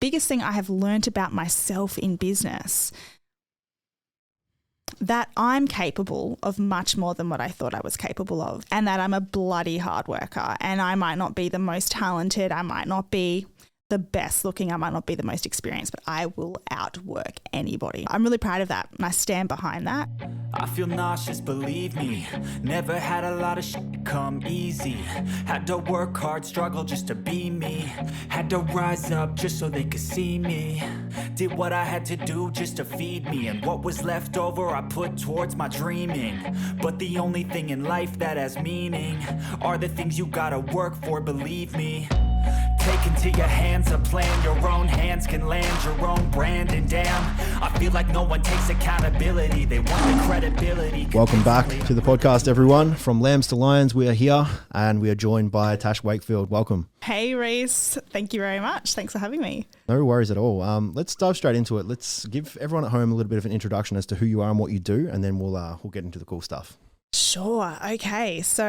biggest thing I have learned about myself in business, that I'm capable of much more than what I thought I was capable of, and that I'm a bloody hard worker, and I might not be the most talented, I might not be the best looking, I might not be the most experienced, but I will outwork anybody. I'm really proud of that, and I stand behind that. I feel nauseous, believe me. Never had a lot of shit come easy. Had to work hard, struggle just to be me. Had to rise up just so they could see me. Did what I had to do just to feed me, and what was left over I put towards my dreaming. But the only thing in life that has meaning are the things you gotta work for, believe me. Take into your hands a plan, your own hands can land your own brand, and damn, I feel like no one takes accountability, they want the credibility. Welcome back to the podcast, everyone. From Lambs to Lions, we are here and we are joined by Tash Wakefield. Welcome. Hey Rhys, thank you very much. Thanks for having me. No worries at all. Let's dive straight into it. Let's give everyone at home a little bit of an introduction as to who you are and what you do, and then we'll get into the cool stuff. Sure. Okay. So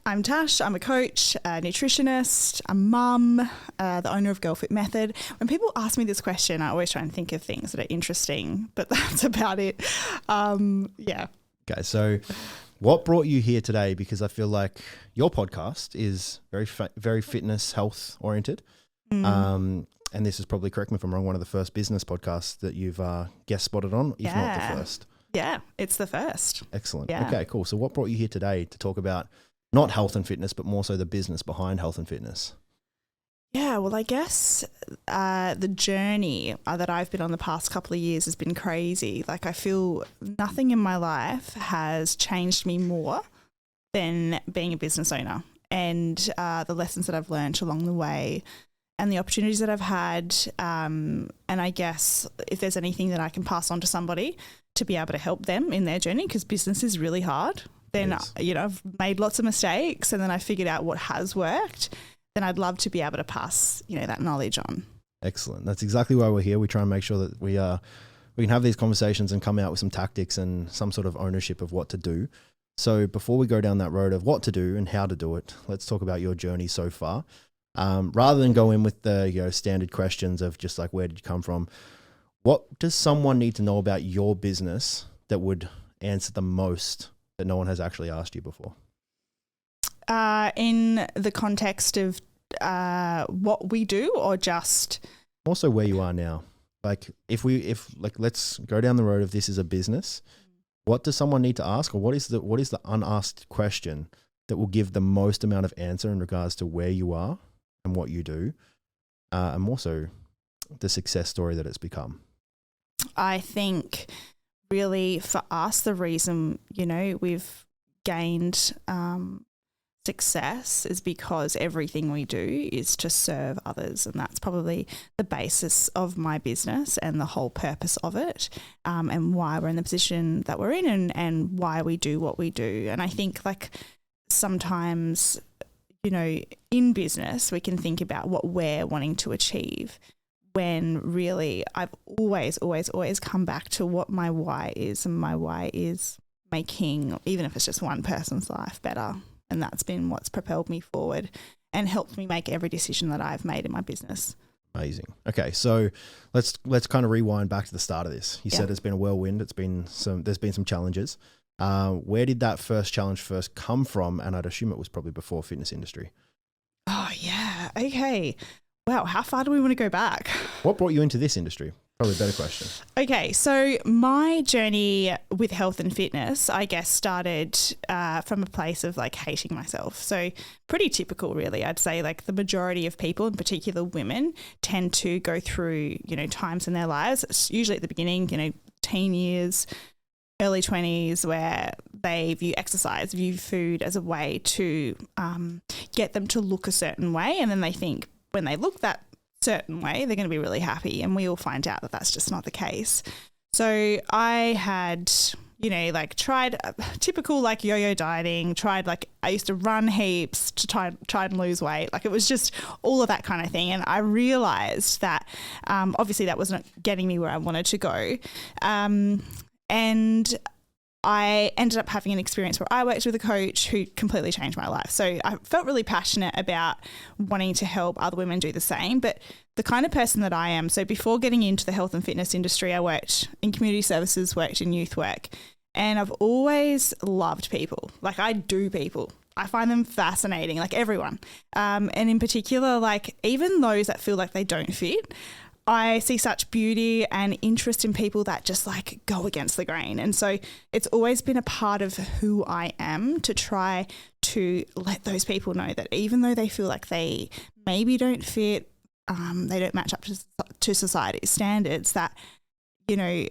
I'm Tash. I'm a coach, a nutritionist, a mum, the owner of Girlfitmethod. When people ask me this question, I always try and think of things that are interesting, but that's about it. Yeah. Okay. So what brought you here today? Because I feel like your podcast is very fitness, health oriented. And this is probably, correct me if I'm wrong, one of the first business podcasts that you've guest spotted on, if not the first. Yeah, it's the first. Excellent. Yeah. Okay, cool. So what brought you here today to talk about not health and fitness, but more so the business behind health and fitness? Yeah, well, I guess the journey that I've been on the past couple of years has been crazy. Like, I feel nothing in my life has changed me more than being a business owner, and the lessons that I've learned along the way and the opportunities that I've had. And I guess if there's anything that I can pass on to somebody to be able to help them in their journey, because business is really hard, then, I've made lots of mistakes and then I figured out what has worked, then I'd love to be able to pass, that knowledge on. Excellent. That's exactly why we're here. We try and make sure that we can have these conversations and come out with some tactics and some sort of ownership of what to do. So before we go down that road of what to do and how to do it, let's talk about your journey so far. Rather than go in with the standard questions of just like, where did you come from? What does someone need to know about your business that would answer the most that no one has actually asked you before? In the context of what we do, or just also where you are now? Like if let's go down the road of this is a business. What does someone need to ask, or what is the unasked question that will give the most amount of answer in regards to where you are and what you do, and also the success story that it's become? I think really for us, the reason, we've gained success is because everything we do is to serve others. And that's probably the basis of my business and the whole purpose of it, and why we're in the position that we're in, and why we do what we do. And I think sometimes, in business, we can think about what we're wanting to achieve, when really I've always come back to what my why is, and my why is making, even if it's just one person's life, better. And that's been what's propelled me forward and helped me make every decision that I've made in my business. Amazing. Okay, so let's kind of rewind back to the start of this. You said it's been a whirlwind. There's been some challenges. Where did that first challenge first come from? And I'd assume it was probably before fitness industry. Oh yeah. Okay. Wow, how far do we want to go back? What brought you into this industry? Probably a better question. Okay, so my journey with health and fitness, I guess, started from a place of hating myself. So pretty typical, really. I'd say the majority of people, in particular women, tend to go through, times in their lives, it's usually at the beginning, teen years, early 20s, where they view exercise, view food as a way to get them to look a certain way. And then they think, when they look that certain way, they're going to be really happy, and we all find out that that's just not the case. So I had, tried typical yo-yo dieting, I used to run heaps to try and lose weight. It was just all of that kind of thing. And I realized that obviously that wasn't getting me where I wanted to go. And I ended up having an experience where I worked with a coach who completely changed my life. So I felt really passionate about wanting to help other women do the same. But the kind of person that I am, so before getting into the health and fitness industry, I worked in community services, worked in youth work, and I've always loved people. Like, I do people. I find them fascinating, like everyone. And in particular, like even those that feel like they don't fit, I see such beauty and interest in people that just like go against the grain. And so it's always been a part of who I am to try to let those people know that even though they feel like they maybe don't fit, they don't match up to society's standards, that, you know,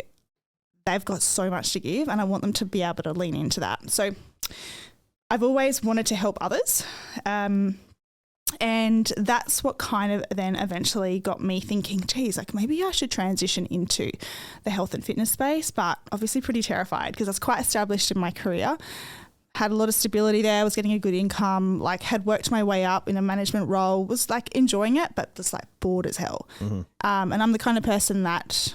they've got so much to give, and I want them to be able to lean into that. So I've always wanted to help others. And that's what kind of then eventually got me thinking, geez, like maybe I should transition into the health and fitness space, but obviously pretty terrified because I was quite established in my career, had a lot of stability there, was getting a good income, like had worked my way up in a management role, was like enjoying it, but just like bored as hell. Mm-hmm. And I'm the kind of person that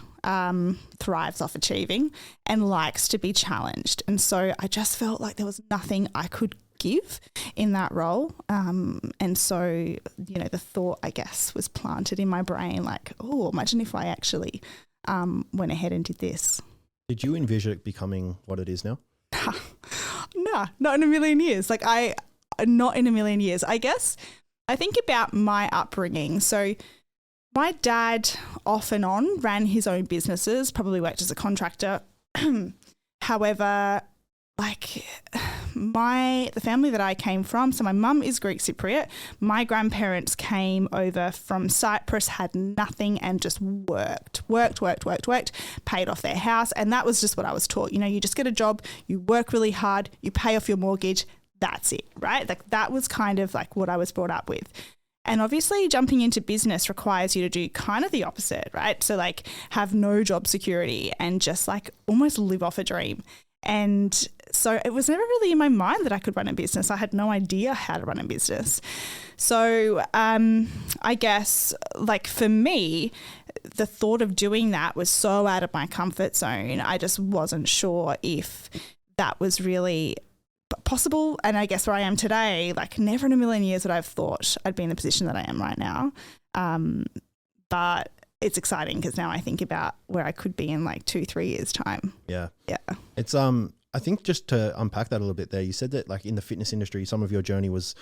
thrives off achieving and likes to be challenged. And so I just felt like there was nothing I could give in that role. And so, you know, the thought, I guess, was planted in my brain like, oh, imagine if I actually went ahead and did this. Did you envision it becoming what it is now? No, not in a million years. Not in a million years. I guess I think about my upbringing. So my dad off and on ran his own businesses, probably worked as a contractor. However, like the family that I came from, so my mum is Greek Cypriot. My grandparents came over from Cyprus, had nothing and just worked, paid off their house. And that was just what I was taught. You know, you just get a job, you work really hard, you pay off your mortgage, that's it, right? Like that was kind of like what I was brought up with. And obviously jumping into business requires you to do kind of the opposite, right? So like have no job security and just like almost live off a dream. And so it was never really in my mind that I could run a business. I had no idea how to run a business. So I guess like for me, the thought of doing that was so out of my comfort zone. I just wasn't sure if that was really possible. And I guess where I am today, like never in a million years would I have thought I'd be in the position that I am right now. But it's exciting because now I think about where I could be in like 2-3 years time. Yeah. Yeah. It's, I think just to unpack that a little bit there, you said that like in the fitness industry, some of your journey was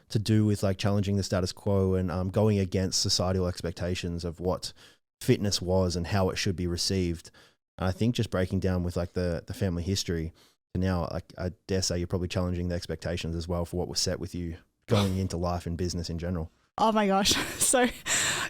to do with like challenging the status quo and going against societal expectations of what fitness was and how it should be received. And I think just breaking down with like the family history to now, like I dare say you're probably challenging the expectations as well for what was set with you going into life and business in general. Oh my gosh. So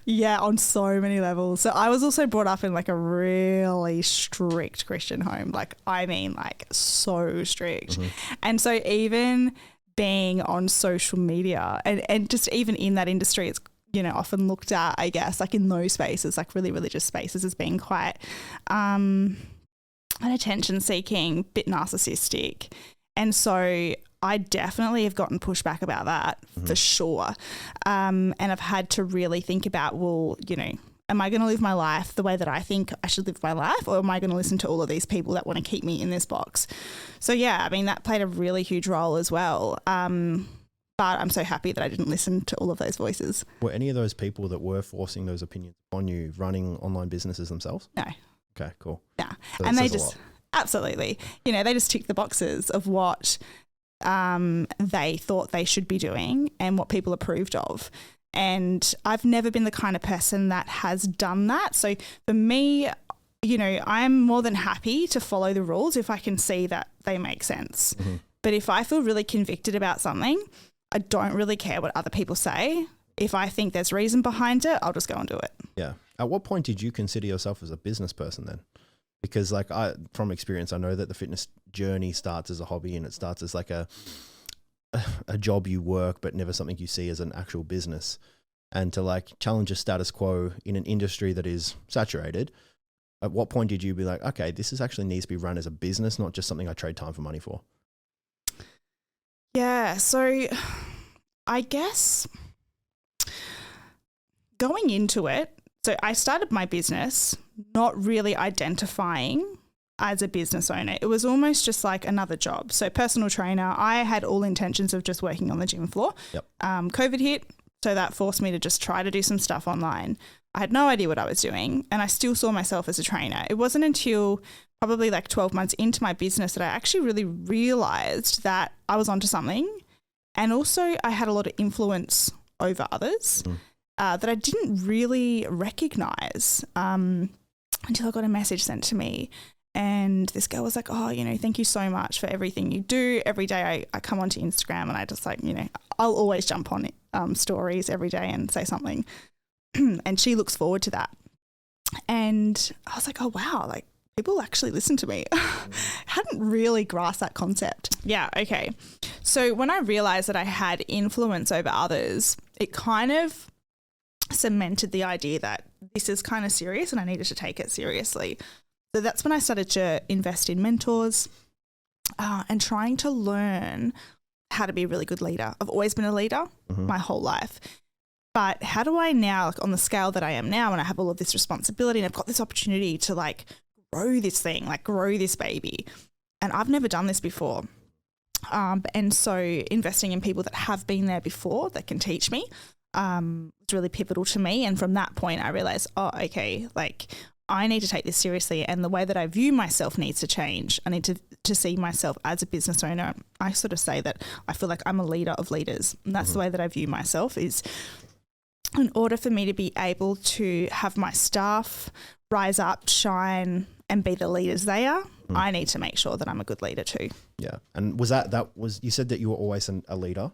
yeah, on so many levels. So I was also brought up in like a really strict Christian home. Like, I mean, like so strict. Mm-hmm. And so even being on social media and just even in that industry, it's, you know, often looked at, I guess, like in those spaces, like really religious spaces as being quite an attention seeking, bit narcissistic. And so I definitely have gotten pushback about that for sure. And I've had to really think about, well, you know, am I going to live my life the way that I think I should live my life, or am I going to listen to all of these people that want to keep me in this box? So yeah, I mean, that played a really huge role as well. But I'm so happy that I didn't listen to all of those voices. Were any of those people that were forcing those opinions on you running online businesses themselves? No. Okay, cool. Yeah. So and they just, absolutely, you know, they just tick the boxes of what they thought they should be doing and what people approved of. And I've never been the kind of person that has done that. So for me, you know, I'm more than happy to follow the rules if I can see that they make sense. Mm-hmm. But if I feel really convicted about something, I don't really care what other people say. If I think there's reason behind it, I'll just go and do it. Yeah. At what point did you consider yourself as a business person then? Because like from experience, I know that the fitness journey starts as a hobby and it starts as like a job you work, but never something you see as an actual business. And to like challenge a status quo in an industry that is saturated, at what point did you be like, okay, this is actually needs to be run as a business, not just something I trade time for money for? Yeah. So I guess going into it, so I started my business not really identifying as a business owner. It was almost just like another job. So personal trainer, I had all intentions of just working on the gym floor. Yep. COVID hit, so that forced me to just try to do some stuff online. I had no idea what I was doing, and I still saw myself as a trainer. It wasn't until probably like 12 months into my business that I actually really realised that I was onto something, and also I had a lot of influence over others that I didn't really recognise until I got a message sent to me. And this girl was like, oh, thank you so much for everything you do. Every day I come onto Instagram and I just like, I'll always jump on stories every day and say something. And she looks forward to that. And I was like, oh, wow, like people actually listen to me. Hadn't really grasped that concept. Yeah, okay. So when I realised that I had influence over others, it kind of cemented the idea that this is kind of serious and I needed to take it seriously. So that's when I started to invest in mentors and trying to learn how to be a really good leader. I've always been a leader my whole life. But how do I now, like on the scale that I am now, and I have all of this responsibility and I've got this opportunity to like grow this thing, like grow this baby. And I've never done this before. And so investing in people that have been there before that can teach me was really pivotal to me. And from that point, I realized, oh, okay, like I need to take this seriously, and the way that I view myself needs to change. I need to see myself as a business owner. I sort of say that I feel like I'm a leader of leaders, and that's the way that I view myself. Is in order for me to be able to have my staff rise up, shine, and be the leaders they are, I need to make sure that I'm a good leader too. Yeah. And was you said that you were always a leader.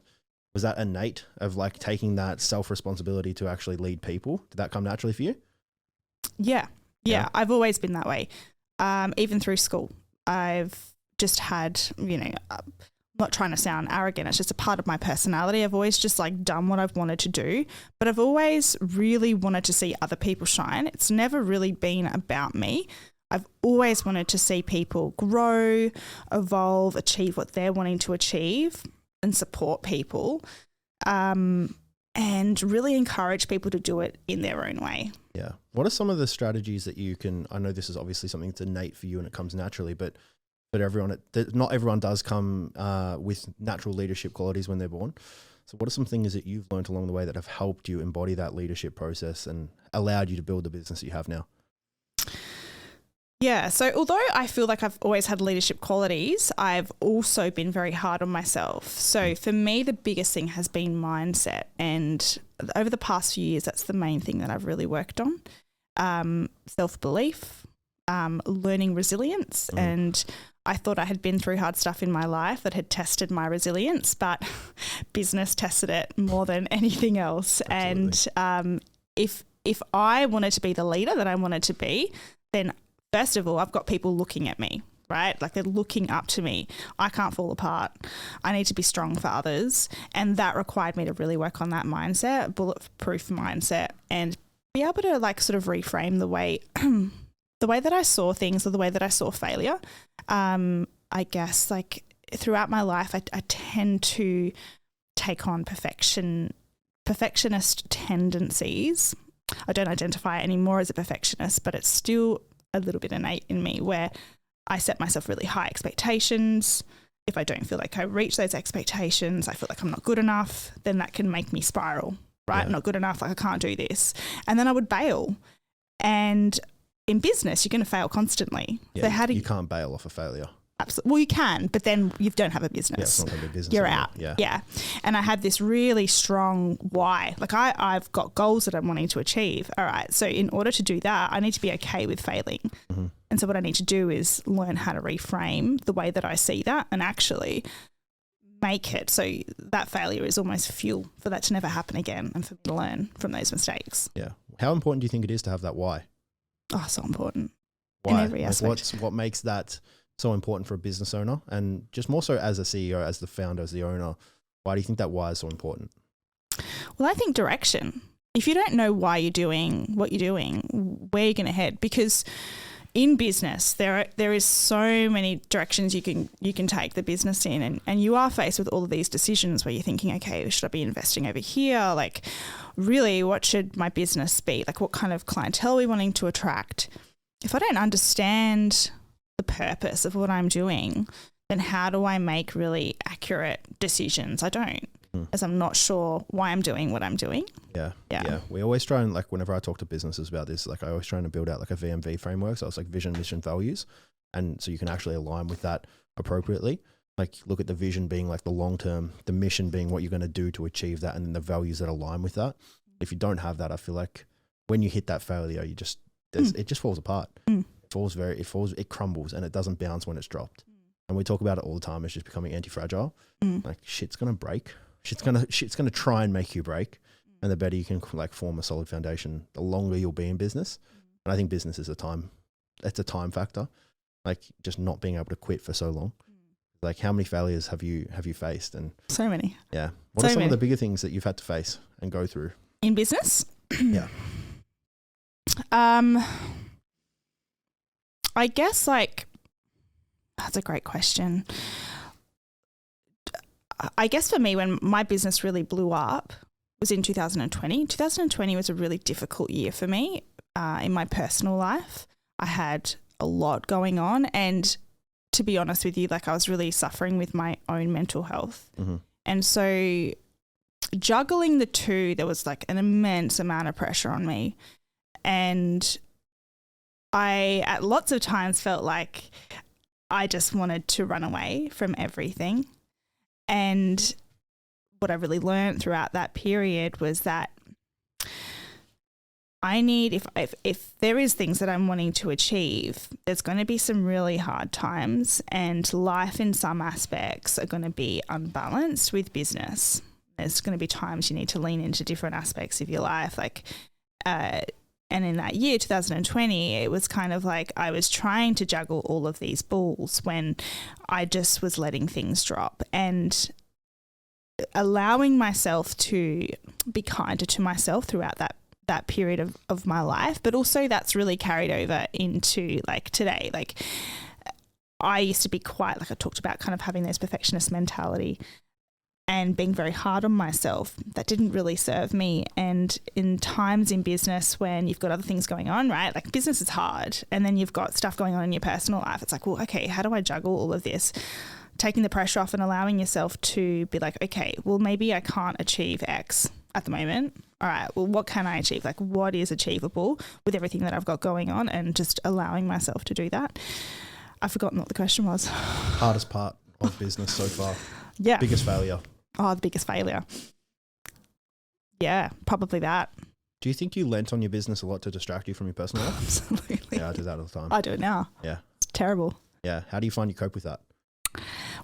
Was that innate of like taking that self-responsibility to actually lead people? Did that come naturally for you? Yeah, I've always been that way. Even through school, I've just had, I'm not trying to sound arrogant. It's just a part of my personality. I've always just like done what I've wanted to do, but I've always really wanted to see other people shine. It's never really been about me. I've always wanted to see people grow, evolve, achieve what they're wanting to achieve, and support people, and really encourage people to do it in their own way. Yeah. What are some of the strategies that you can, I know this is obviously something that's innate for you and it comes naturally, but not everyone does come with natural leadership qualities when they're born. So what are some things that you've learned along the way that have helped you embody that leadership process and allowed you to build the business that you have now? Yeah, so although I feel like I've always had leadership qualities, I've also been very hard on myself. So for me, the biggest thing has been mindset. And over the past few years, that's the main thing that I've really worked on. Self-belief, learning resilience. And I thought I had been through hard stuff in my life that had tested my resilience, but business tested it more than anything else. Absolutely. And if I wanted to be the leader that I wanted to be, then first of all, I've got people looking at me, right? Like they're looking up to me. I can't fall apart. I need to be strong for others. And that required me to really work on that mindset, bulletproof mindset, and be able to like sort of reframe the way that I saw things or the way that I saw failure. I guess like throughout my life, I tend to take on perfectionist tendencies. I don't identify anymore as a perfectionist, but it's still a little bit innate in me where I set myself really high expectations. If I don't feel like I reach those expectations, I feel like I'm not good enough, then that can make me spiral, right? Yeah. I'm not good enough, like I can't do this. And then I would bail. And in business, you're going to fail constantly. Yeah, so you can't bail off a failure. Absolutely. Well, you can, but then you don't have a business. Yeah, it's not going to be business. You're anymore. out. Yeah. And I had this really strong why. Like I've got goals that I'm wanting to achieve. All right. So in order to do that, I need to be okay with failing. Mm-hmm. And so what I need to do is learn how to reframe the way that I see that and actually make it so that failure is almost fuel for that to never happen again and for me to learn from those mistakes. Yeah. How important do you think it is to have that why? Oh, so important. Why? In every aspect. What makes that so important for a business owner, and just more so as a CEO, as the founder, as the owner? Why do you think that why is so important? Well, I think direction. If you don't know why you're doing what you're doing, where you're going to head, because in business there is so many directions you can take the business in, and you are faced with all of these decisions where you're thinking, okay, should I be investing over here? Like, really, what should my business be? Like, what kind of clientele are we wanting to attract? If I don't understand the purpose of what I'm doing, then how do I make really accurate decisions? I don't, as I'm not sure why I'm doing what I'm doing. Yeah. We always try and, like, whenever I talk to businesses about this, like, I always try to build out like a VMV framework. So it's like vision, mission, values. And so you can actually align with that appropriately. Like, look at the vision being like the long term, the mission being what you're going to do to achieve that, and then the values that align with that. If you don't have that, I feel like when you hit that failure, you just, it just falls apart. It crumbles, and it doesn't bounce when it's dropped. And we talk about it all the time. It's just becoming anti-fragile. Like, shit's going to break. Shit's going to try and make you break. And the better you can, like, form a solid foundation, the longer you'll be in business. And I think business is it's a time factor. Like, just not being able to quit for so long. Like, how many failures have you faced? And so many. Yeah. What are some of the bigger things that you've had to face and go through in business? Yeah. I guess, like, that's a great question. I guess for me, when my business really blew up was in 2020. 2020 was a really difficult year for me in my personal life. I had a lot going on, and to be honest with you, like, I was really suffering with my own mental health. And so juggling the two, there was like an immense amount of pressure on me. And I, at lots of times, felt like I just wanted to run away from everything. And what I really learned throughout that period was that I need, if there is things that I'm wanting to achieve, there's going to be some really hard times, and life in some aspects are going to be unbalanced with business. There's going to be times you need to lean into different aspects of your life. Like, and in that year, 2020, it was kind of like I was trying to juggle all of these balls when I just was letting things drop, and allowing myself to be kinder to myself throughout that period of my life. But also that's really carried over into, like, today. Like, I used to be quite, like I talked about, kind of having this perfectionist mentality and being very hard on myself. That didn't really serve me. And in times in business when you've got other things going on, right? Like, business is hard, and then you've got stuff going on in your personal life. It's like, well, okay, how do I juggle all of this? Taking the pressure off and allowing yourself to be like, okay, well, maybe I can't achieve X at the moment. All right, well, what can I achieve? Like, what is achievable with everything that I've got going on, and just allowing myself to do that. I've forgotten what the question was. Hardest part of business so far? Yeah. Biggest failure? Oh, the biggest failure. Yeah, probably that. Do you think you lent on your business a lot to distract you from your personal life? Absolutely. Yeah, I do that all the time. I do it now. Yeah. It's terrible. Yeah. How do you find you cope with that?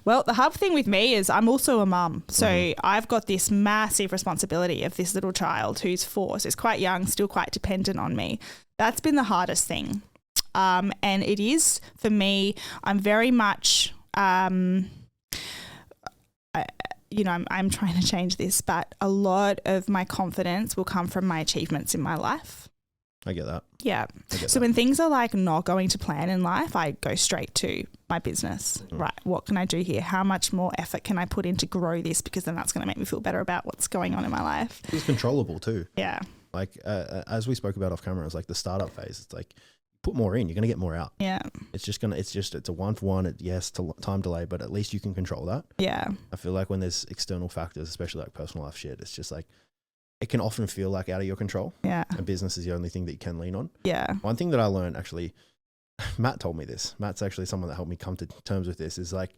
Well, the hard thing with me is I'm also a mum. So I've got this massive responsibility of this little child who's 4, so he's quite young, still quite dependent on me. That's been the hardest thing. And it is, for me, I'm very much, I'm trying to change this, but a lot of my confidence will come from my achievements in my life. I get that. Yeah. So when things are like not going to plan in life, I go straight to my business. Right. What can I do here? How much more effort can I put in to grow this? Because then that's going to make me feel better about what's going on in my life. It's controllable too. Yeah. Like, as we spoke about off camera, it's like the startup phase. It's like, put more in, you're going to get more out. Yeah. It's a 1-for-1. Yes, time delay, but at least you can control that. Yeah. I feel like when there's external factors, especially like personal life shit, it's just like, it can often feel like out of your control. Yeah. And business is the only thing that you can lean on. Yeah. One thing that I learned, actually, Matt told me this. Matt's actually someone that helped me come to terms with this, is like,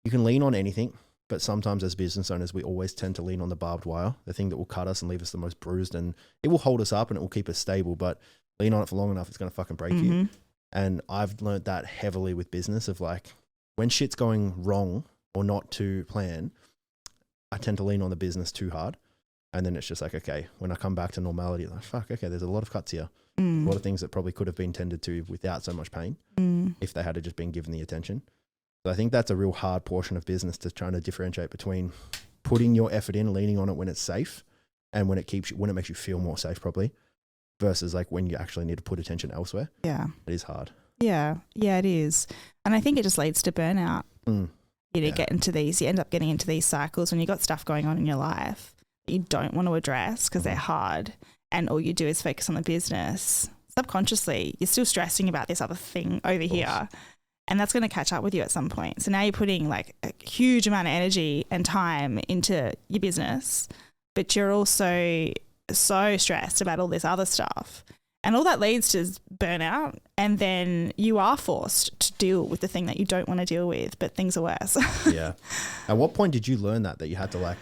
you can lean on anything, but sometimes as business owners, we always tend to lean on the barbed wire, the thing that will cut us and leave us the most bruised, and it will hold us up and it will keep us stable, but lean on it for long enough, it's going to fucking break you. And I've learned that heavily with business, of like, when shit's going wrong or not to plan, I tend to lean on the business too hard. And then it's just like, okay, when I come back to normality, like, fuck, okay, there's a lot of cuts here. A lot of things that probably could have been tended to without so much pain if they had just been given the attention. So I think that's a real hard portion of business, to trying to differentiate between putting your effort in, leaning on it when it's safe, and when it makes you feel more safe probably, versus like when you actually need to put attention elsewhere. Yeah. It is hard. Yeah. Yeah, it is. And I think it just leads to burnout. You end up getting into these cycles when you've got stuff going on in your life you don't want to address because they're hard, and all you do is focus on the business. Subconsciously, you're still stressing about this other thing over here, and that's going to catch up with you at some point. So now you're putting like a huge amount of energy and time into your business, but you're also so stressed about all this other stuff. And all that leads to burnout, and then you are forced to deal with the thing that you don't want to deal with, but things are worse. Yeah. At what point did you learn that you had to like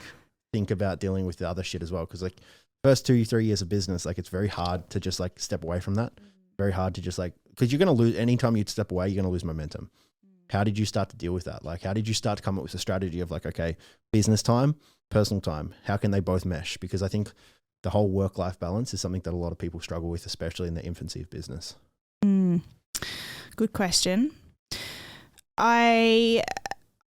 think about dealing with the other shit as well? Because like first 2-3 years of business, like it's very hard to just like step away from that. Very hard to just like, because you're going to lose, anytime you step away, you're going to lose momentum. How did you start to deal with that? Like, how did you start to come up with a strategy of like, okay, business time, personal time, how can they both mesh? Because I think the whole work-life balance is something that a lot of people struggle with, especially in the infancy of business. Good question.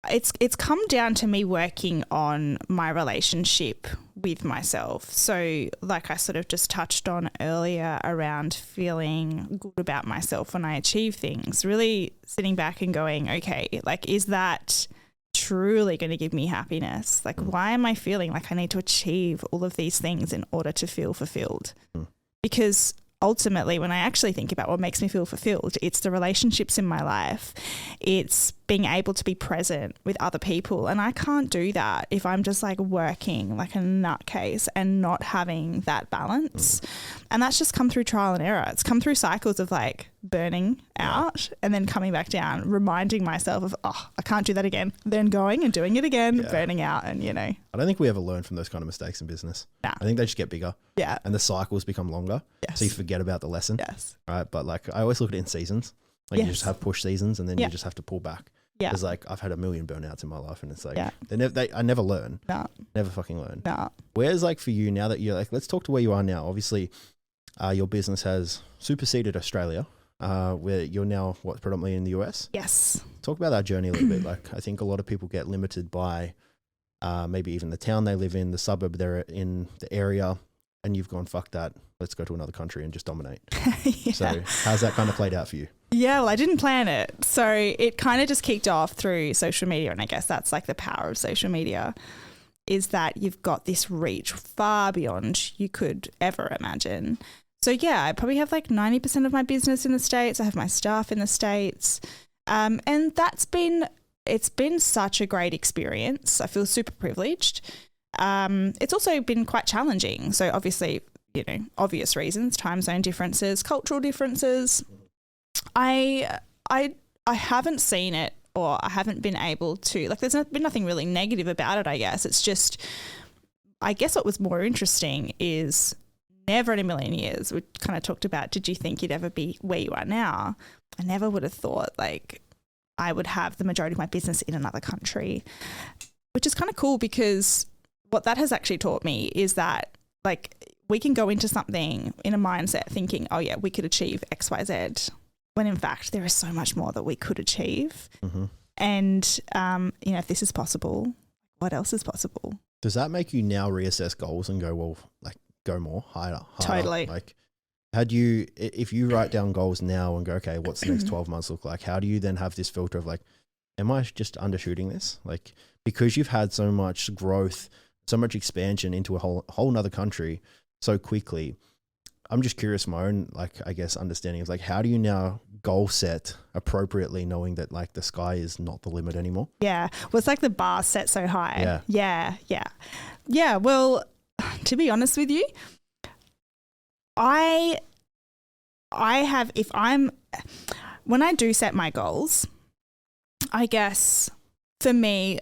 It's come down to me working on my relationship with myself. So like I sort of just touched on earlier around feeling good about myself when I achieve things, really sitting back and going, okay, like, is that truly going to give me happiness? Like, why am I feeling like I need to achieve all of these things in order to feel fulfilled? Because ultimately, when I actually think about what makes me feel fulfilled, it's the relationships in my life. It's being able to be present with other people. And I can't do that if I'm just like working like a nutcase and not having that balance. And that's just come through trial and error. It's come through cycles of like burning out and then coming back down, reminding myself of, oh, I can't do that again. Then going and doing it again, burning out, and you know. I don't think we ever learn from those kind of mistakes in business. Nah. I think they just get bigger. Yeah. And the cycles become longer. Yes. So you forget about the lesson. Yes. Right. But like I always look at it in seasons. Like you just have push seasons and then you just have to pull back. Yeah. Because like I've had a million burnouts in my life and it's like I never learn. No. Never fucking learn. No. Where's like for you now that you're like, let's talk to where you are now. Obviously, your business has superseded Australia, where you're now predominantly in the US. Yes. Talk about that journey a little bit. Like I think a lot of people get limited by maybe even the town they live in, the suburb they're in, the area, and you've gone, fuck that. Let's go to another country and just dominate. So how's that kind of played out for you? Yeah, well, I didn't plan it. So it kind of just kicked off through social media. And I guess that's like the power of social media, is that you've got this reach far beyond you could ever imagine. So yeah, I probably have like 90% of my business in the States. I have my staff in the States. And it's been such a great experience. I feel super privileged. It's also been quite challenging. So obviously, you know, obvious reasons, time zone differences, cultural differences. I haven't seen it, or I haven't been able to, like, there's been nothing really negative about it, I guess. It's just, I guess what was more interesting is never in a million years, we kind of talked about, did you think you'd ever be where you are now? I never would have thought like I would have the majority of my business in another country, which is kind of cool, because what that has actually taught me is that like we can go into something in a mindset thinking, oh yeah, we could achieve X, Y, Z, when in fact there is so much more that we could achieve. Mm-hmm. And, you know, if this is possible, what else is possible? Does that make you now reassess goals and go, well, like go more, higher? Totally. Like if you write down goals now and go, okay, what's the next 12 months look like? How do you then have this filter of like, am I just undershooting this? Like, because you've had so much growth, so much expansion into a whole nother country so quickly. I'm just curious, my own, like, I guess, understanding of like, how do you now goal set appropriately, knowing that like the sky is not the limit anymore? Yeah. Well, it's like the bar set so high. Yeah. Well, to be honest with you, I have, when I do set my goals, I guess for me,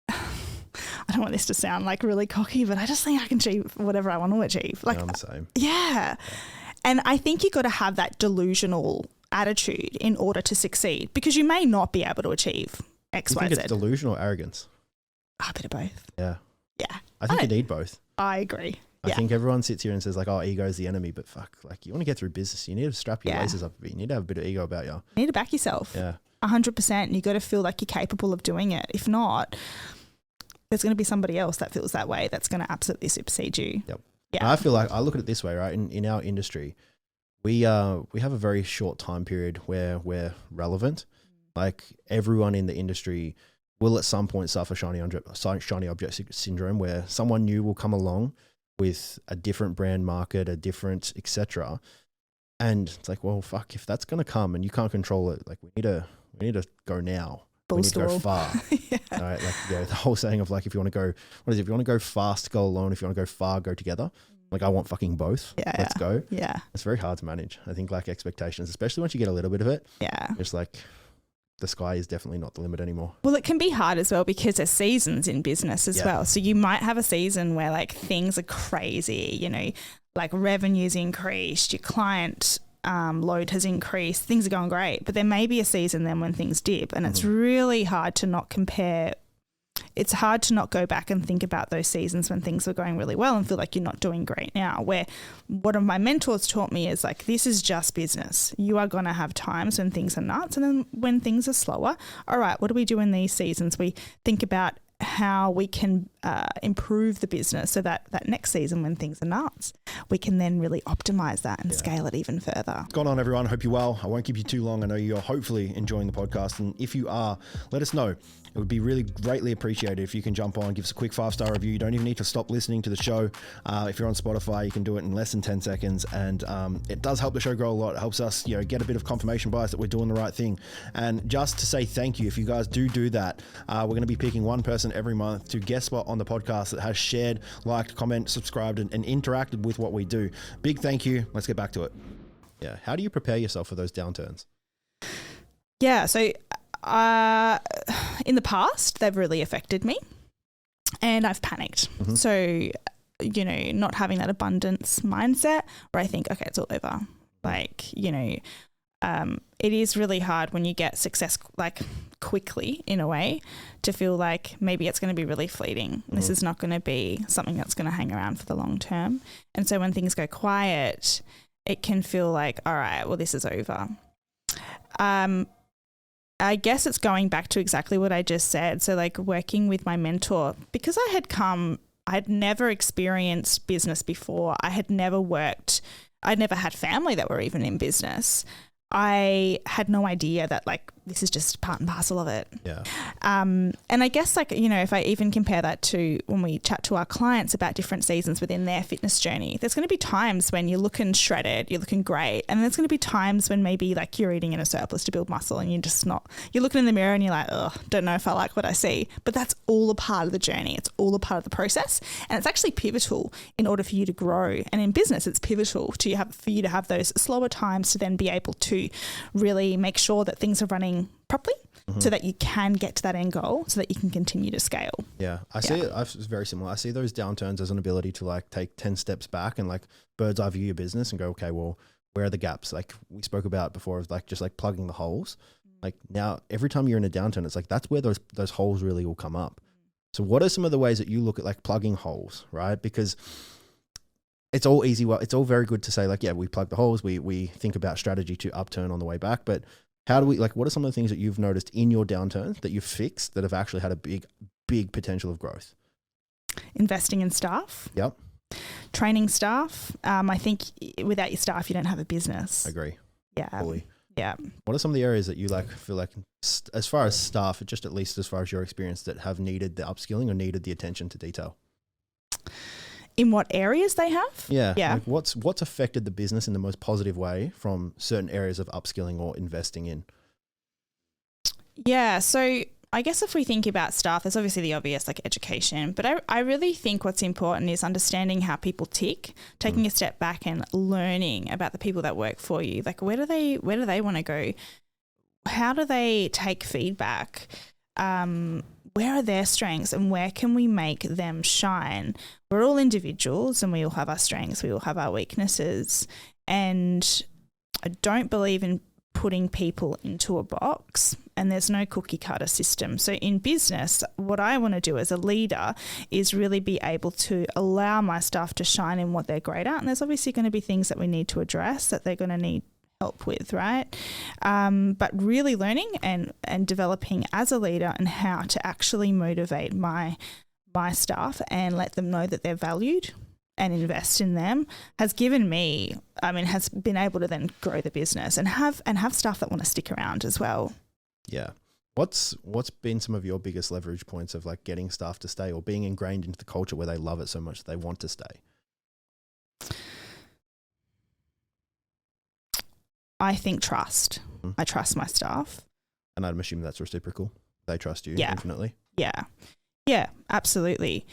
I don't want this to sound like really cocky, but I just think I can achieve whatever I want to achieve. Like, I'm the same. Yeah. And I think you've got to have that delusional attitude in order to succeed, because you may not be able to achieve X, You Y, think Z. it's delusional or arrogance? A bit of both. Yeah. Yeah. I think you need both. I agree. I think everyone sits here and says like, oh, ego is the enemy, but fuck, like you want to get through business, you need to strap your laces up a bit. You need to have a bit of ego about you. You need to back yourself. Yeah. 100%. And you got to feel like you're capable of doing it. If not, there's going to be somebody else that feels that way that's going to absolutely supersede you. Yep. Yeah. And I feel like I look at it this way, right? In our industry, we have a very short time period where we're relevant. Like everyone in the industry will at some point suffer shiny object syndrome, where someone new will come along with a different brand market, a different et cetera. And it's like, well, fuck, if that's going to come and you can't control it, like we We need to go now. Balls We need to to go wall. far. Yeah. All right, the whole saying of like, if you want to go, if you want to go, if you want to go fast, go alone. If you want to go far, go together. Like I want fucking both. Yeah, Let's go. Yeah. It's very hard to manage. I think like expectations, especially once you get a little bit of it. Yeah. It's like the sky is definitely not the limit anymore. Well, it can be hard as well because there's seasons in business as well. So you might have a season where like things are crazy, you know, like revenue's increased, your client load has increased, things are going great. But there may be a season then when things dip, and it's really hard to not compare. It's hard to not go back and think about those seasons when things were going really well and feel like you're not doing great now. Where one of my mentors taught me is like, this is just business. You are going to have times when things are nuts, and then when things are slower, all right, what do we do in these seasons? We think about how we can improve the business so that next season when things are nuts, we can then really optimize that and scale it even further. What's going on, everyone? Hope you're well. I won't keep you too long. I know you're hopefully enjoying the podcast. And if you are, let us know. It would be really greatly appreciated if you can jump on, give us a quick 5-star review. You don't even need to stop listening to the show. If you're on Spotify, you can do it in less than 10 seconds. And it does help the show grow a lot. It helps us, get a bit of confirmation bias that we're doing the right thing. And just to say thank you, if you guys do that, we're going to be picking one person every month to guest spot on the podcast that has shared, liked, comment, subscribed, and interacted with what we do. Big thank you. Let's get back to it. Yeah. How do you prepare yourself for those downturns? Yeah. So in the past, they've really affected me and I've panicked. Mm-hmm. So, not having that abundance mindset where I think, okay, it's all over. Like, it is really hard when you get success like quickly in a way to feel like maybe it's going to be really fleeting. Mm-hmm. This is not going to be something that's going to hang around for the long term. And so when things go quiet, it can feel like, all right, well, this is over. I guess it's going back to exactly what I just said. So like working with my mentor, because I had never experienced business before. I'd never had family that were even in business. I had no idea that like this is just part and parcel of it. Yeah. And I guess like, if I even compare that to when we chat to our clients about different seasons within their fitness journey, there's going to be times when you're looking shredded, you're looking great. And there's going to be times when maybe like you're eating in a surplus to build muscle and you're looking in the mirror and you're like, oh, don't know if I like what I see. But that's all a part of the journey. It's all a part of the process. And it's actually pivotal in order for you to grow. And in business, it's pivotal for you to have those slower times to then be able to really make sure that things are running properly so that you can get to that end goal so that you can continue to scale. Yeah. I see it. It's very similar. I see those downturns as an ability to like take 10 steps back and like bird's eye view your business and go, okay, well, where are the gaps? Like we spoke about before of like, just like plugging the holes. Like now every time you're in a downturn, it's like, that's where those holes really will come up. So what are some of the ways that you look at like plugging holes, right? Because it's all easy. Well, it's all very good to say like, yeah, we plug the holes. We think about strategy to upturn on the way back, but how do we, like, what are some of the things that you've noticed in your downturns that you've fixed that have actually had a big potential of growth? Investing in staff. Yep. Training staff. I think without your staff, you don't have a business. I agree. Yeah. Fully. Yeah. What are some of the areas that you like feel like, as far as staff, just at least as far as your experience, that have needed the upskilling or needed the attention to detail? In what areas they have? Yeah. Like what's affected the business in the most positive way from certain areas of upskilling or investing in? Yeah. So I guess if we think about staff, there's obviously the obvious like education, but I really think what's important is understanding how people tick, taking a step back and learning about the people that work for you. Like where do they want to go? How do they take feedback? Where are their strengths and where can we make them shine? We're all individuals and we all have our strengths, we all have our weaknesses. And I don't believe in putting people into a box, and there's no cookie cutter system. So in business, what I want to do as a leader is really be able to allow my staff to shine in what they're great at. And there's obviously going to be things that we need to address that they're going to need help with, right? But really learning and developing as a leader and how to actually motivate my staff and let them know that they're valued and invest in them has given me, has been able to then grow the business and have staff that want to stick around as well. Yeah. What's been some of your biggest leverage points of like getting staff to stay or being ingrained into the culture where they love it so much that they want to stay? I think trust. I trust my staff. And I'm assuming that's reciprocal. They trust you infinitely. Yeah, absolutely.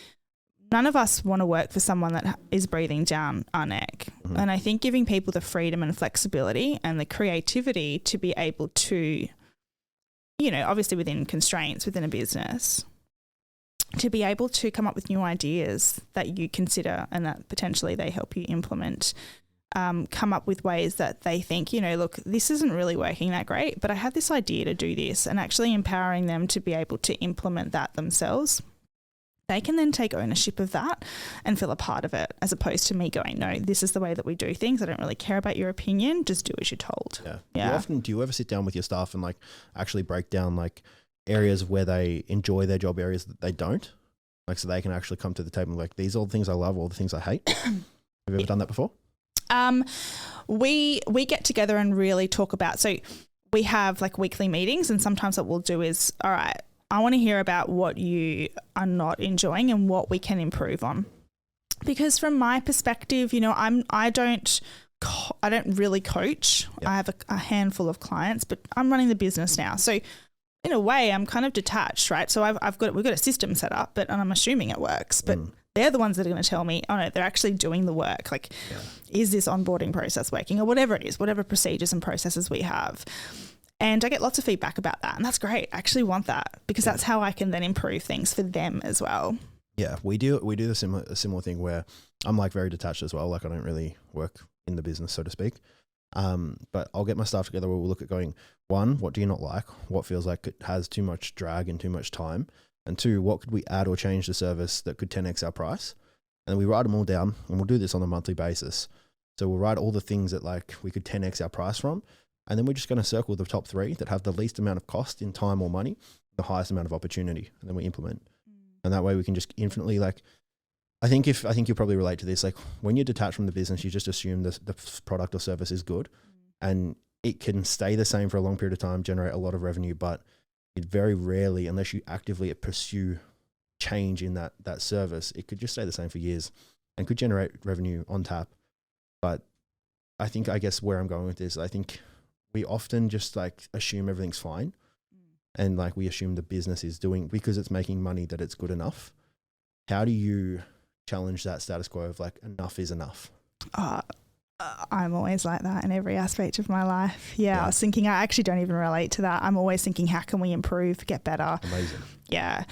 None of us want to work for someone that is breathing down our neck. Mm-hmm. And I think giving people the freedom and flexibility and the creativity to be able to, obviously within constraints within a business, to be able to come up with new ideas that you consider and that potentially they help you implement, come up with ways that they think, look, this isn't really working that great, but I have this idea to do this, and actually empowering them to be able to implement that themselves. They can then take ownership of that and feel a part of it, as opposed to me going, no, this is the way that we do things. I don't really care about your opinion. Just do as you're told. Yeah. Do you ever sit down with your staff and actually break down areas where they enjoy their job, areas that they don't? So they can actually come to the table and these are all the things I love, all the things I hate. Have you ever done that before? We get together and really talk about, so we have weekly meetings, and sometimes what we'll do is, all right, I want to hear about what you are not enjoying and what we can improve on. Because from my perspective, I don't really coach. Yep. I have a handful of clients, but I'm running the business now. So in a way, I'm kind of detached, right? So we've got a system set up, and I'm assuming it works. But they're the ones that are going to tell me, oh no, they're actually doing the work. Is this onboarding process working, or whatever it is, whatever procedures and processes we have. And I get lots of feedback about that, and that's great. I actually want that, because that's how I can then improve things for them as well. Yeah, we do a similar thing where I'm very detached as well. I don't really work in the business, so to speak. But I'll get my staff together where we'll look at going, one, what do you not like? What feels like it has too much drag and too much time? And two, what could we add or change the service that could 10x our price? And we write them all down, and we'll do this on a monthly basis. So we'll write all the things that we could 10x our price from. And then we're just going to circle the top 3 that have the least amount of cost in time or money, the highest amount of opportunity, and then we implement. And that way we can just infinitely I think you'll probably relate to this. When you're detached from the business, you just assume the product or service is good, and it can stay the same for a long period of time, generate a lot of revenue, but it very rarely, unless you actively pursue change in that service, it could just stay the same for years and could generate revenue on tap. But I guess where I'm going with this, I think we often just assume everything's fine, and we assume the business is doing, because it's making money, that it's good enough. How do you challenge that status quo of enough is enough? I'm always like that in every aspect of my life. Yeah, I was thinking, I actually don't even relate to that. I'm always thinking, how can we improve, get better? Amazing. Yeah.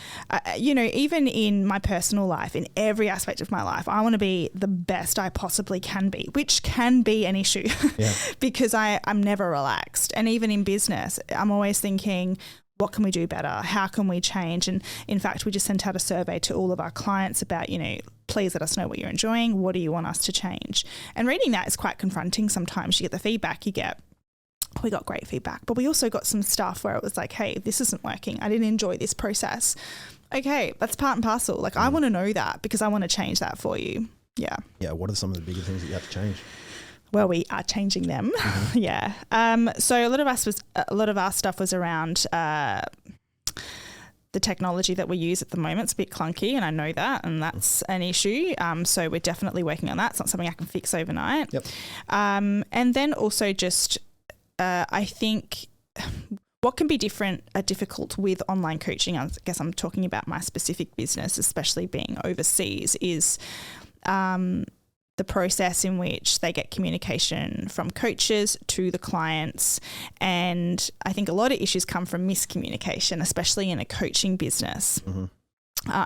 Even in my personal life, in every aspect of my life, I want to be the best I possibly can be, which can be an issue because I'm never relaxed. And even in business, I'm always thinking, what can we do better? How can we change? And in fact, we just sent out a survey to all of our clients about, please let us know what you're enjoying. What do you want us to change? And reading that is quite confronting sometimes. You get the feedback you get. We got great feedback, but we also got some stuff where it was hey, this isn't working. I didn't enjoy this process. Okay, that's part and parcel. I want to know that, because I want to change that for you. Yeah. Yeah. What are some of the bigger things that you have to change? Well, we are changing them. Mm-hmm. Yeah. So a lot of our stuff was around the technology that we use at the moment. It's a bit clunky, and I know that, and that's an issue. So we're definitely working on that. It's not something I can fix overnight. Yep. And then also just, I think what can be difficult with online coaching, I guess I'm talking about my specific business, especially being overseas, is the process in which they get communication from coaches to the clients. And I think a lot of issues come from miscommunication, especially in a coaching business. Mm-hmm.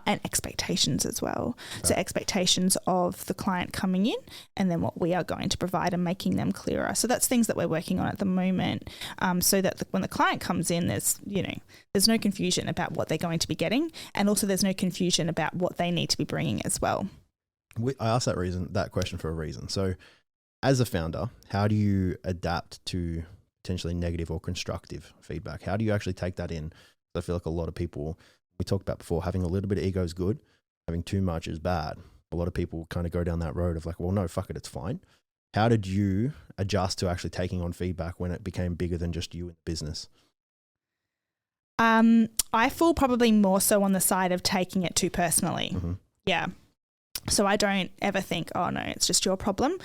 And expectations as well. Okay. So expectations of the client coming in, and then what we are going to provide, and making them clearer. So that's things that we're working on at the moment, so that when the client comes in, there's no confusion about what they're going to be getting, and also there's no confusion about what they need to be bringing as well. I asked that question for a reason. So as a founder, how do you adapt to potentially negative or constructive feedback? How do you actually take that in? I feel like a lot of people, we talked about before, having a little bit of ego is good, having too much is bad. A lot of people kind of go down that road of well, no, fuck it, it's fine. How did you adjust to actually taking on feedback when it became bigger than just you in business? I fall probably more so on the side of taking it too personally. Mm-hmm. Yeah. So I don't ever think, oh no, it's just your problem.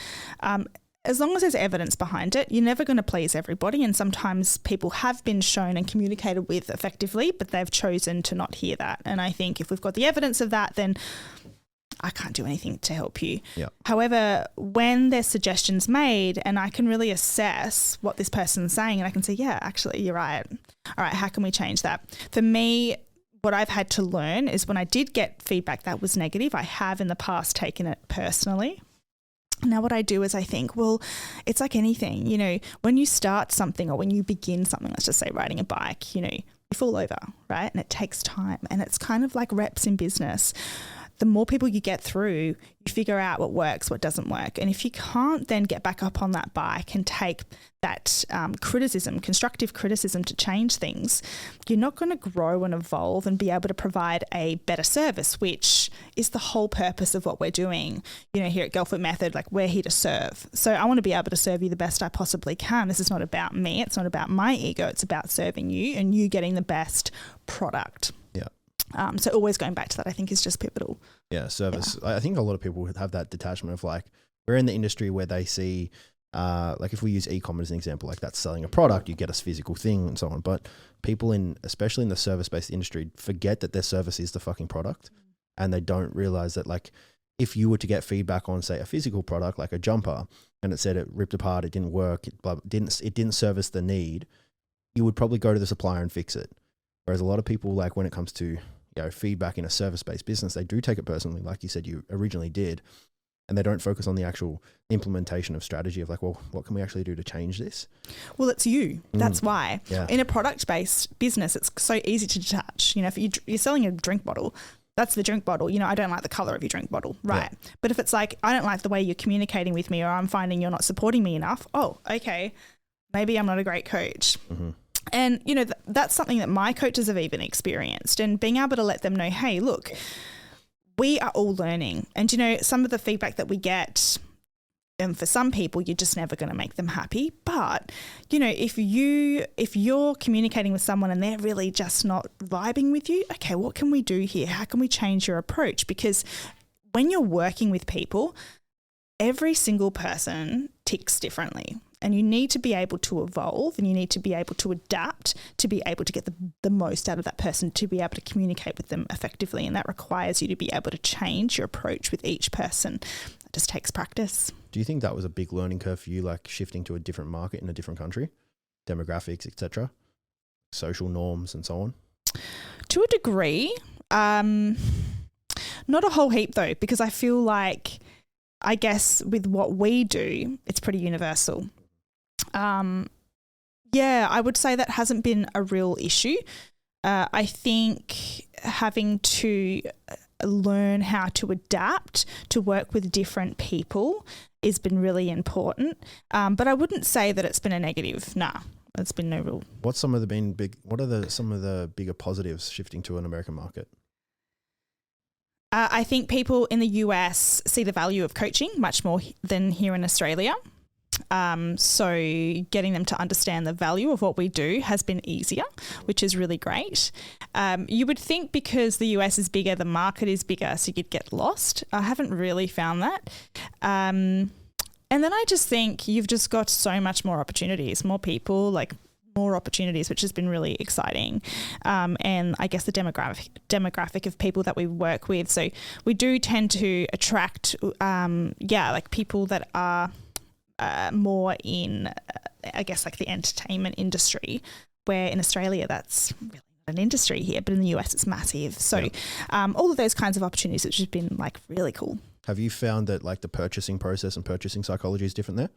as long as there's evidence behind it, you're never going to please everybody. And sometimes people have been shown and communicated with effectively, but they've chosen to not hear that. And I think if we've got the evidence of that, then I can't do anything to help you. Yeah. However, when there's suggestions made and I can really assess what this person's saying and I can say, yeah, actually, you're right. All right, how can we change that? For me, what I've had to learn is when I did get feedback that was negative, I have in the past taken it personally. Now what I do is I think, well, it's like anything, you know, when you start something or when you begin something, let's just say riding a bike, you know, you fall over, right? And it takes time and it's kind of like reps in business. The more people you get through, you figure out what works, what doesn't work. And if you can't then get back up on that bike and take that criticism, constructive criticism to change things, you're not going to grow and evolve and be able to provide a better service, which is the whole purpose of what we're doing. You know, here at Girlfitmethod, like we're here to serve. So I want to be able to serve you the best I possibly can. This is not about me. It's not about my ego. It's about serving you and you getting the best product. Yeah. So always going back to that, I think, is just pivotal. Yeah, service. Yeah. I think a lot of people have that detachment of like, we're in the industry where they see, like if we use e-commerce as an example, like that's selling a product, you get a physical thing and so on. But people especially in the service-based industry, forget that their service is the fucking product. And they don't realize that like, if you were to get feedback on, say, a physical product, like a jumper, and it said it ripped apart, it didn't work, it didn't service the need, you would probably go to the supplier and fix it. Whereas a lot of people, like when it comes to feedback in a service-based business, they do take it personally, like you said you originally did, and they don't focus on the actual implementation of strategy of like, well, what can we actually do to change this? Well, it's you. That's why. Yeah. In a product-based business, it's so easy to detach. You know, if you're selling a drink bottle, that's the drink bottle. You know, I don't like the color of your drink bottle. Right. Yeah. But if it's like, I don't like the way you're communicating with me or I'm finding you're not supporting me enough, oh, okay, maybe I'm not a great coach. Mm-hmm. And, you know, that's something that my coaches have even experienced, and being able to let them know, hey, look, we are all learning. And, you know, some of the feedback that we get, and for some people, you're just never going to make them happy. But, you know, if you're communicating with someone and they're really just not vibing with you, okay, what can we do here? How can we change your approach? Because when you're working with people, every single person ticks differently. And you need to be able to evolve and you need to be able to adapt to be able to get the most out of that person, to be able to communicate with them effectively. And that requires you to be able to change your approach with each person. It just takes practice. Do you think that was a big learning curve for you, like shifting to a different market in a different country, demographics, etc., social norms and so on? To a degree. Not a whole heap though, because I feel like, I guess with what we do, it's pretty universal. Yeah, I would say that hasn't been a real issue. I think having to learn how to adapt to work with different people has been really important. But I wouldn't say that it's been a negative. Nah, it's been no real. What are some of the bigger positives shifting to an American market? I think people in the US see the value of coaching much more than here in Australia. So getting them to understand the value of what we do has been easier, which is really great. You would think because the US is bigger, the market is bigger, so you'd get lost. I haven't really found that. And then I just think you've just got so much more opportunities, more people, like more opportunities, which has been really exciting. And I guess the demographic of people that we work with. So we do tend to attract, like people that are more in, I guess, like the entertainment industry, where in Australia that's really not an industry here, but in the US it's massive. So all of those kinds of opportunities, which has been like really cool. Have you found that like the purchasing process and purchasing psychology is different there?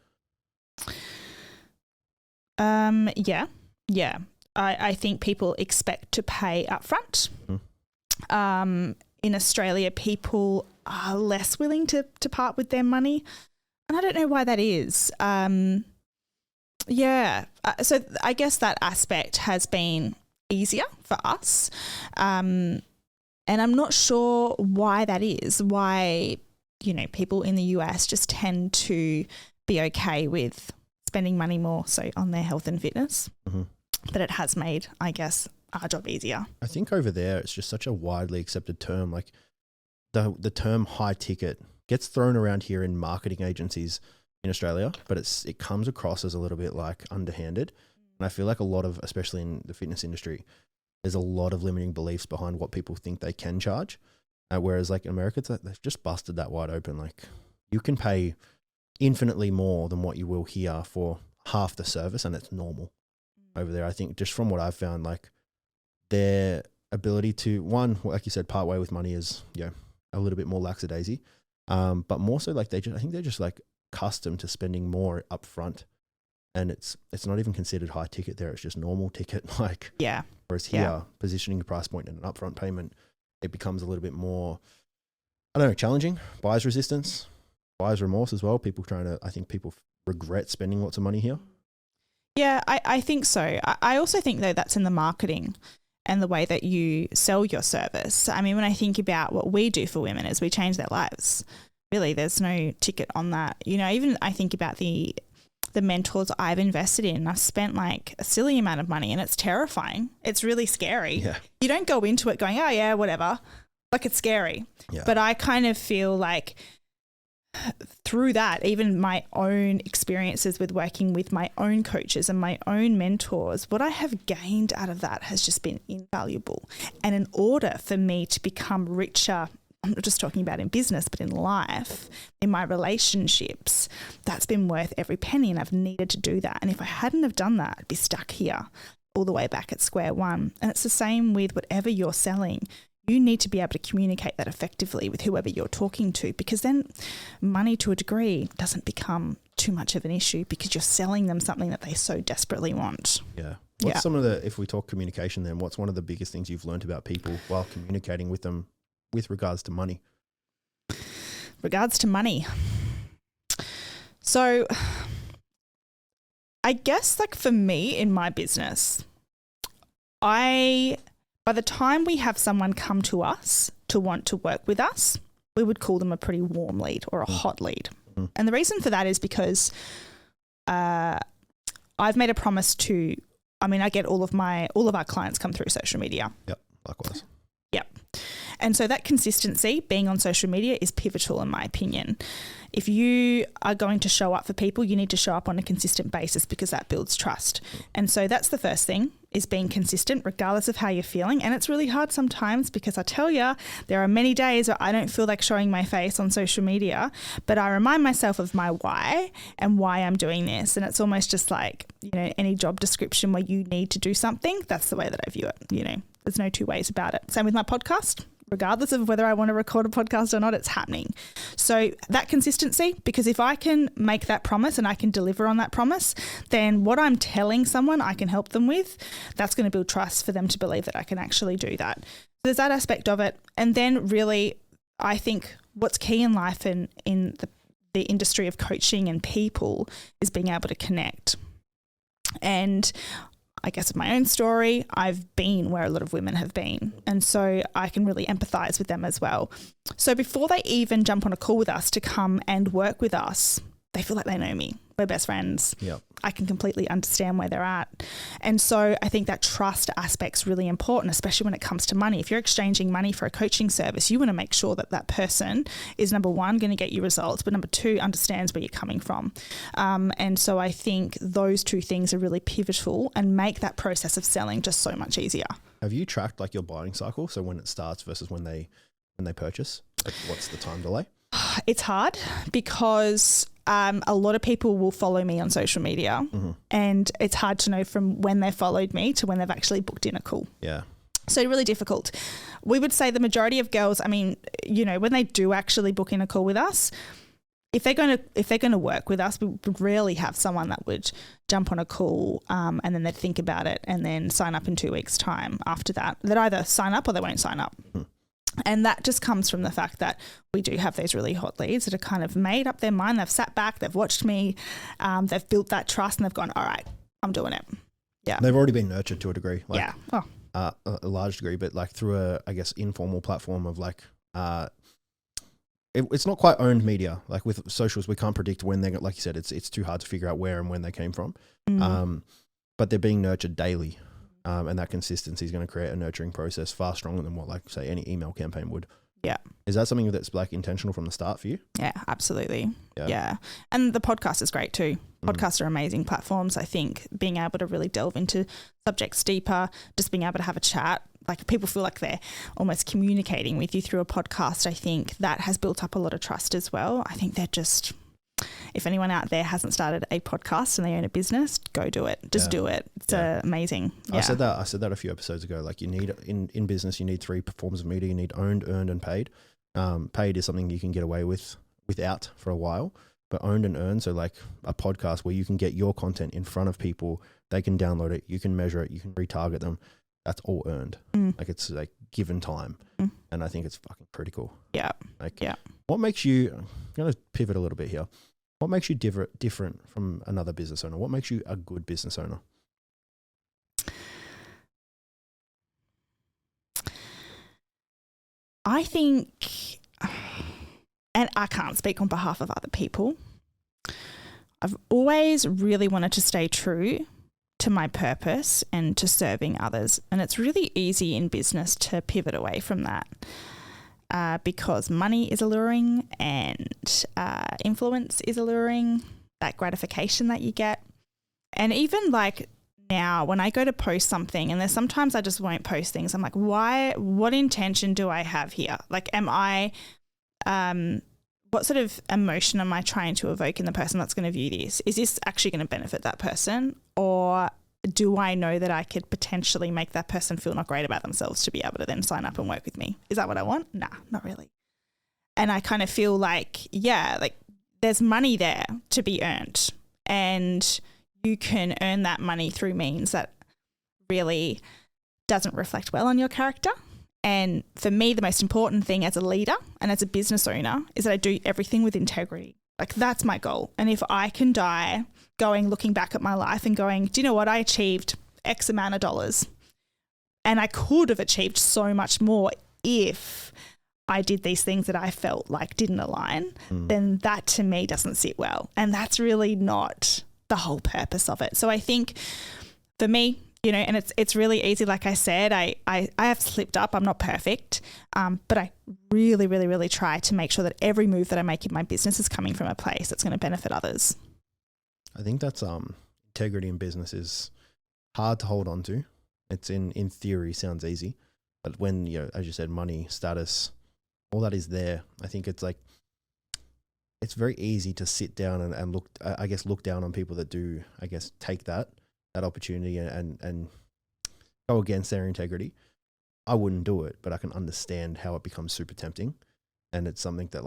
Yeah. I think people expect to pay upfront. Mm-hmm. In Australia, people are less willing to part with their money. And I don't know why that is. So I guess that aspect has been easier for us. And I'm not sure why that is, why, you know, people in the US just tend to be okay with spending money more so on their health and fitness. Mm-hmm. But it has made, I guess, our job easier. I think over there it's just such a widely accepted term. Like the term high ticket gets thrown around here in marketing agencies in Australia, but it comes across as a little bit like underhanded. And I feel like a lot of, especially in the fitness industry, there's a lot of limiting beliefs behind what people think they can charge. Whereas like in America, they've just busted that wide open. Like you can pay infinitely more than what you will here for half the service, and it's normal over there. I think just from what I've found, like their ability to, one, like you said, part way with money is, a little bit more lackadaisy. But more so like I think they're just like accustomed to spending more upfront, and it's not even considered high ticket there. It's just normal ticket. Like, whereas here, positioning the price point and an upfront payment, it becomes a little bit more, I don't know, challenging. Buyer's resistance, buyer's remorse as well. People regret spending lots of money here. Yeah, I think so. I also think though that's in the marketing and the way that you sell your service. I mean, when I think about what we do for women is we change their lives. Really, there's no ticket on that. Even I think about the mentors I've invested in. I've spent like a silly amount of money, and it's terrifying. It's really scary. Yeah. You don't go into it going, oh yeah, whatever. Like it's scary. Yeah. But I kind of feel like through that, even my own experiences with working with my own coaches and my own mentors, what I have gained out of that has just been invaluable. And in order for me to become richer, I'm not just talking about in business, but in life, in my relationships, that's been worth every penny, and I've needed to do that. And if I hadn't have done that, I'd be stuck here all the way back at square one. And it's the same with whatever you're selling. You need to be able to communicate that effectively with whoever you're talking to, because then money to a degree doesn't become too much of an issue because you're selling them something that they so desperately want. Yeah. What's some of if we talk communication then, what's one of the biggest things you've learned about people while communicating with them with regards to money? Regards to money. So I guess like for me in my business, by the time we have someone come to us to want to work with us, we would call them a pretty warm lead or a hot lead. And the reason for that is because I've made a promise I get all of our clients come through social media. Yep, likewise. Yep. And so that consistency, being on social media, is pivotal in my opinion. If you are going to show up for people, you need to show up on a consistent basis because that builds trust. And so that's the first thing, is being consistent regardless of how you're feeling. And it's really hard sometimes because I tell you, there are many days where I don't feel like showing my face on social media, but I remind myself of my why and why I'm doing this. And it's almost just like, any job description where you need to do something, that's the way that I view it. There's no two ways about it. Same with my podcast. Regardless of whether I want to record a podcast or not, it's happening. So that consistency, because if I can make that promise and I can deliver on that promise, then what I'm telling someone I can help them with, that's going to build trust for them to believe that I can actually do that. So there's that aspect of it. And then really, I think what's key in life and in the industry of coaching and people is being able to connect. And I guess of my own story, I've been where a lot of women have been. And so I can really empathize with them as well. So before they even jump on a call with us to come and work with us, they feel like they know me. We're best friends. Yep. I can completely understand where they're at. And so I think that trust aspect's really important, especially when it comes to money. If you're exchanging money for a coaching service, you want to make sure that that person is, number one, going to get you results, but number two, understands where you're coming from. And so I think those two things are really pivotal and make that process of selling just so much easier. Have you tracked like your buying cycle? So when it starts versus when they purchase, like what's the time delay? It's hard because a lot of people will follow me on social media, and it's hard to know from when they followed me to when they've actually booked in a call. Yeah. So really difficult. We would say the majority of girls, when they do actually book in a call with us, if they're going to work with us, we would rarely have someone that would jump on a call and then they'd think about it and then sign up in 2 weeks' time after that. They'd either sign up or they won't sign up. And that just comes from the fact that we do have these really hot leads that are kind of made up their mind. They've sat back, they've watched me, they've built that trust, and they've gone, all right, I'm doing it. Yeah. They've already been nurtured to a degree. Like, yeah. A large degree, but like through a, I guess, informal platform of like, it's not quite owned media. Like with socials, we can't predict when they're, like you said, it's too hard to figure out where and when they came from. But they're being nurtured daily. And that consistency is going to create a nurturing process far stronger than what, like, say, any email campaign would. Yeah. Is that something that's like intentional from the start for you? Yeah, absolutely. Yeah. And the podcast is great too. Mm. Podcasts are amazing platforms. I think being able to really delve into subjects deeper, just being able to have a chat, like people feel like they're almost communicating with you through a podcast. I think that has built up a lot of trust as well. I think they're just, if anyone out there hasn't started a podcast and they own a business, go do it. Just do it. It's amazing. Yeah. I said that a few episodes ago. Like you need in business, you need 3 forms of media. You need owned, earned, and paid. Paid is something you can get away without for a while, but owned and earned. So like a podcast where you can get your content in front of people, they can download it, you can measure it, you can retarget them. That's all earned. Like it's like given time. And I think it's fucking critical. Yeah. Like what makes you, I'm going to pivot a little bit here. What makes you different from another business owner? What makes you a good business owner? I think, and I can't speak on behalf of other people, I've always really wanted to stay true to my purpose and to serving others. And it's really easy in business to pivot away from that because money is alluring and influence is alluring, that gratification that you get. And even like now when I go to post something, and there's sometimes I just won't post things, I'm like, why, what intention do I have here? Like, am I, what sort of emotion am I trying to evoke in the person that's going to view this? Is this actually going to benefit that person? Or do I know that I could potentially make that person feel not great about themselves to be able to then sign up and work with me? Is that what I want? Nah, not really. And I kind of feel like, like there's money there to be earned, and you can earn that money through means that really doesn't reflect well on your character. And for me, the most important thing as a leader and as a business owner is that I do everything with integrity. Like that's my goal. And if I can die looking back at my life and going, do you know what? I achieved X amount of dollars and I could have achieved so much more if I did these things that I felt like didn't align, then that to me doesn't sit well. And that's really not the whole purpose of it. So I think for me, and it's really easy. Like I said, I have slipped up. I'm not perfect, but I really, really, really try to make sure that every move that I make in my business is coming from a place that's going to benefit others. I think that's integrity in business is hard to hold on to. It's in theory sounds easy, but when as you said, money, status, all that is there. I think it's like it's very easy to sit down and look down on people that do take that opportunity and go against their integrity. I wouldn't do it, but I can understand how it becomes super tempting. And it's something that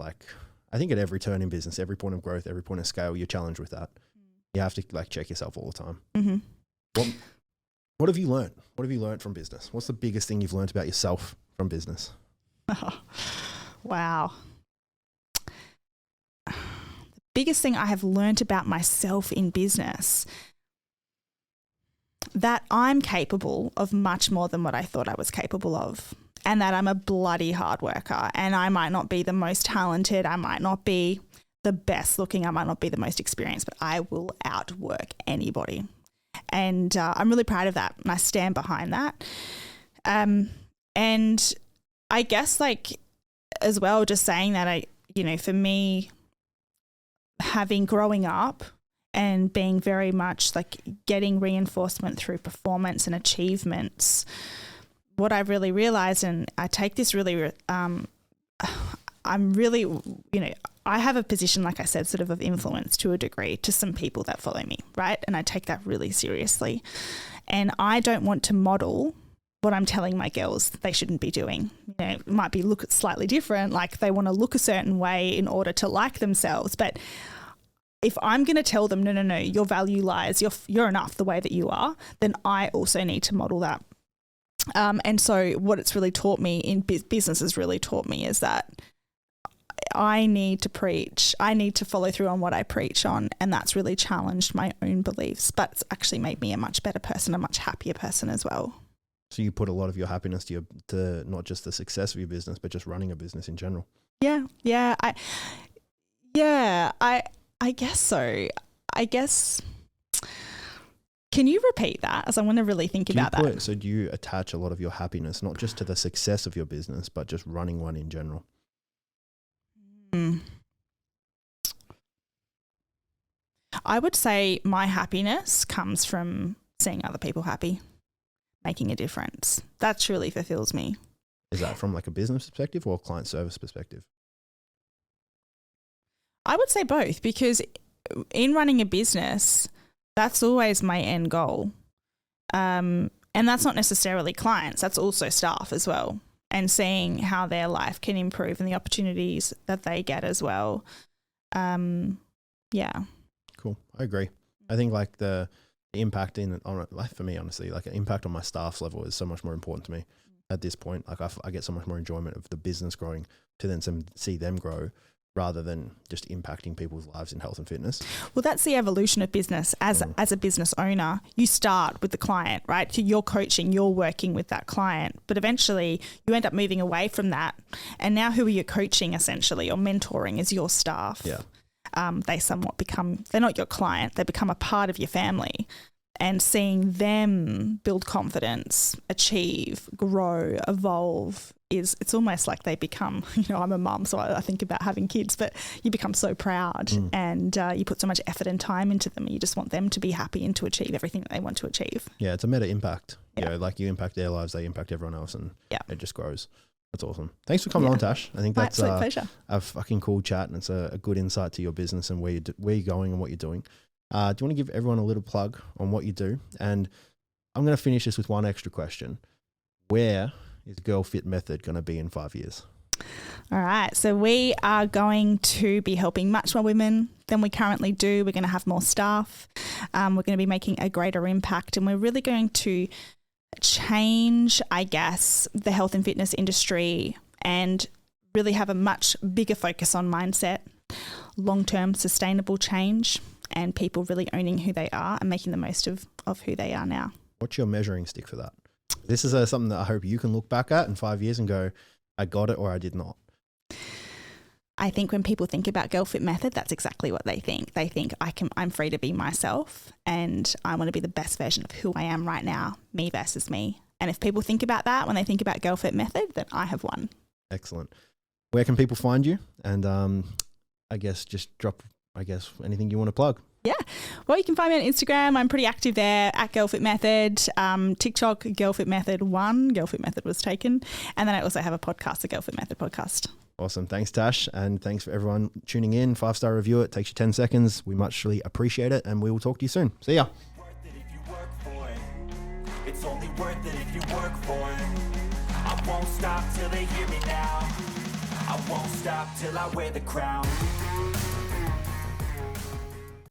I think at every turn in business, every point of growth, every point of scale, you're challenged with that. You have to check yourself all the time. Mm-hmm. What have you learned? What have you learned from business? What's the biggest thing you've learned about yourself from business? Oh, wow. The biggest thing I have learned about myself in business, that I'm capable of much more than what I thought I was capable of, and that I'm a bloody hard worker, and I might not be the most talented, I might not be the best looking, I might not be the most experienced, but I will outwork anybody. And I'm really proud of that, and I stand behind that. And I guess as well, just saying that for me, growing up and being very much getting reinforcement through performance and achievements, what I've really realized, and I take this really, I'm really, I have a position, like I said, sort of influence to a degree to some people that follow me, right? And I take that really seriously. And I don't want to model what I'm telling my girls they shouldn't be doing. It might be look slightly different, like they want to look a certain way in order to like themselves. But if I'm going to tell them, no, your value lies, you're enough the way that you are, then I also need to model that. And so what it's really taught me in business has really taught me is that I need to preach. I need to follow through on what I preach on. And that's really challenged my own beliefs, but it's actually made me a much better person, a much happier person as well. So you put a lot of your happiness to not just the success of your business, but just running a business in general. Yeah. I guess so. I guess Can you repeat that? As I want to really think about that. So do you attach a lot of your happiness, not just to the success of your business, but just running one in general? I would say my happiness comes from seeing other people happy, making a difference. That truly fulfills me. Is that from like a business perspective or client service perspective? I would say both, because in running a business, that's always my end goal. And that's not necessarily clients, that's also staff as well, and seeing how their life can improve and the opportunities that they get as well. Yeah. Cool. I agree. I think like the impact for me, honestly, like an impact on my staff's level is so much more important to me at this point. Like I get so much more enjoyment of the business growing to then see them grow, rather than just impacting people's lives in health and fitness. Well, that's the evolution of business. As a business owner, you start with the client, right? So you're coaching, you're working with that client, but eventually you end up moving away from that. And now who are you coaching essentially, or mentoring, is your staff. Yeah. They somewhat they're not your client, they become a part of your family. And seeing them build confidence, achieve, grow, evolve, it's almost like they become, I'm a mum, so I think about having kids, but you become so proud and you put so much effort and time into them, and you just want them to be happy and to achieve everything that they want to achieve. Yeah, it's a meta impact. Yeah. Like you impact their lives, they impact everyone else, and it just grows. That's awesome. Thanks for coming on, Tash. I think that's absolute pleasure. A fucking cool chat, and it's a good insight to your business and where you're going and what you're doing. Do you want to give everyone a little plug on what you do? And I'm going to finish this with one extra question. Where is Girlfitmethod going to be in 5 years? All right. So we are going to be helping much more women than we currently do. We're going to have more staff. We're going to be making a greater impact, and we're really going to change, I guess, the health and fitness industry and really have a much bigger focus on mindset, long-term sustainable change, and people really owning who they are and making the most of who they are now. What's your measuring stick for that? This is something that I hope you can look back at in 5 years and go, I got it or I did not. I think when people think about Girlfitmethod, that's exactly what they think. They think I'm free to be myself, and I want to be the best version of who I am right now, me versus me. And if people think about that when they think about Girlfitmethod, then I have won. Excellent. Where can people find you? And I guess just drop anything you want to plug. Yeah. Well, you can find me on Instagram. I'm pretty active there at Girlfitmethod. TikTok, Girlfitmethod1. Girlfitmethod was taken. And then I also have a podcast, the Girlfitmethod podcast. Awesome. Thanks, Tash. And thanks for everyone tuning in. 5-star review. It takes you 10 seconds. We muchly appreciate it. And we will talk to you soon. See ya. It's only worth it if you work for it. I won't stop till they hear me now. I won't stop till I wear the crown.